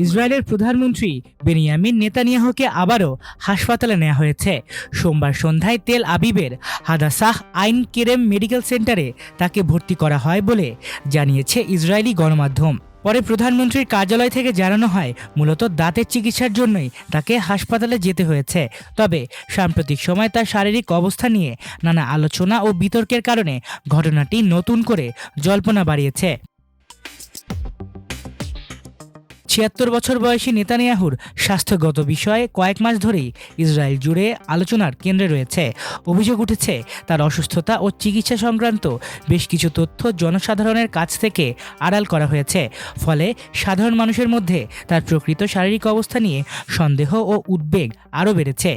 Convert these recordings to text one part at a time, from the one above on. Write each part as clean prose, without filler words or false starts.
ইসরায়েলের প্রধানমন্ত্রী বেনিয়ামিন নেতানিয়াহুকে আবারও হাসপাতালে নেওয়া হয়েছে। সোমবার সন্ধ্যায় তেল আবিবের হাদাসাহ আইন কেরেম মেডিকেল সেন্টারে তাকে ভর্তি করা হয় বলে জানিয়েছে ইসরায়েলি গণমাধ্যম। পরে প্রধানমন্ত্রীর কার্যালয় থেকে জানানো হয় মূলত দাঁতের চিকিৎসার জন্যই তাকে হাসপাতালে যেতে হয়েছে। তবে সাম্প্রতিক সময় তার শারীরিক অবস্থা নিয়ে নানা আলোচনা ও বিতর্কের কারণে ঘটনাটি নতুন করে জল্পনা বাড়িয়েছে। ৭৬ বছর বয়সী নেতানিয়াহুর স্বাস্থ্যগত বিষয়ে কয়েক মাস ধরেই ইসরায়েল জুড়ে আলোচনার কেন্দ্রে রয়েছে। অভিযোগ উঠেছে তার অসুস্থতা ও চিকিৎসা সংক্রান্ত বেশ কিছু তথ্য জনসাধারণের কাছ থেকে আড়াল করা হয়েছে। ফলে সাধারণ মানুষের মধ্যে তার প্রকৃত শারীরিক অবস্থা নিয়ে সন্দেহ ও উদ্বেগ আরও বেড়েছে।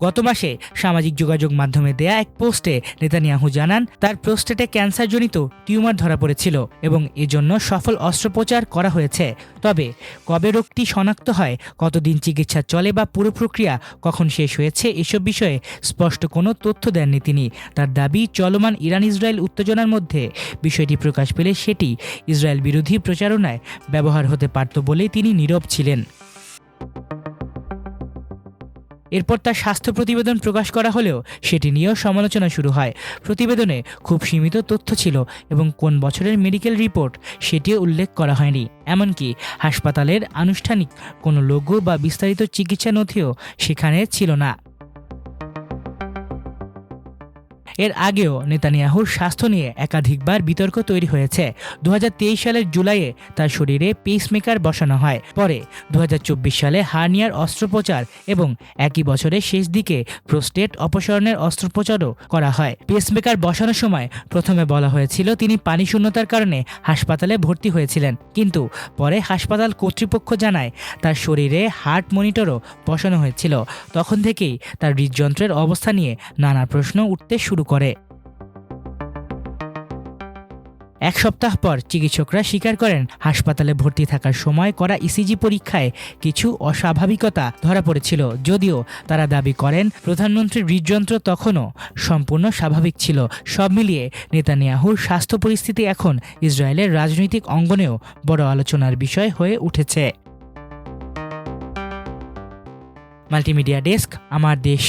গত মাসে সামাজিক যোগাযোগ মাধ্যমে দেয়া এক পোস্টে নেতানিয়াহু জানান তার প্রোস্টেটে ক্যান্সারজনিত টিউমার ধরা পড়েছিল এবং এজন্য সফল অস্ত্রোপচার করা হয়েছে। তবে কবে রোগটি শনাক্ত হয়, কতদিন চিকিৎসা চলে বা পুরো প্রক্রিয়া কখন শেষ হয়েছে এসব বিষয়ে স্পষ্ট কোনো তথ্য দেননি তিনি। তার দাবি, চলমান ইরান ইসরায়েল উত্তেজনার মধ্যে বিষয়টি প্রকাশ পেলে সেটি ইসরায়েল বিরোধী প্রচারণায় ব্যবহার হতে পারত বলেই তিনি নীরব ছিলেন। এরপর তার স্বাস্থ্য প্রতিবেদন প্রকাশ করা হলেও সেটি নিয়েও সমালোচনা শুরু হয়। প্রতিবেদনে খুব সীমিত তথ্য ছিল এবং কোন বছরের মেডিকেল রিপোর্ট সেটিও উল্লেখ করা হয়নি। এমনকি হাসপাতালের আনুষ্ঠানিক কোনো লোগো বা বিস্তারিত চিকিৎসা নথিও সেখানে ছিল না। এর আগেও নেতানিয়াহুর স্বাস্থ্য নিয়ে একাধিকবার বিতর্ক তৈরি হয়েছে। 2023 সালের জুলাইয়ে তার শরীরে পেসমেকার বসানো হয়। পরে 2024 সালে হার্নিয়ার অস্ত্রোপচার এবং একই বছরের শেষ দিকে প্রোস্টেট অপসারণের অস্ত্রোপচারও করা হয়। পেসমেকার বসানোর সময় প্রথমে বলা হয়েছিল তিনি পানিশূন্যতার কারণে হাসপাতালে ভর্তি হয়েছিলেন, কিন্তু পরে হাসপাতাল কর্তৃপক্ষ জানায় তার শরীরে হার্ট মনিটরও বসানো হয়েছিল। তখন থেকেই তার হৃদযন্ত্রের অবস্থা নিয়ে নানা প্রশ্ন উঠতে শুরু করে। এক সপ্তাহ পর চিকিৎসকরা স্বীকার করেন হাসপাতালে ভর্তি থাকার সময় করা ইসিজি পরীক্ষায় কিছু অস্বাভাবিকতা ধরা পড়েছিল, যদিও তারা দাবি করেন প্রধানমন্ত্রীর হৃদযন্ত্র তখনও সম্পূর্ণ স্বাভাবিক ছিল। সব মিলিয়ে নেতানিয়াহুর স্বাস্থ্য পরিস্থিতি এখন ইসরায়েলের রাজনৈতিক অঙ্গনেও বড় আলোচনার বিষয় হয়ে উঠেছে। মাল্টিমিডিয়া ডেস্ক, আমার দেশ।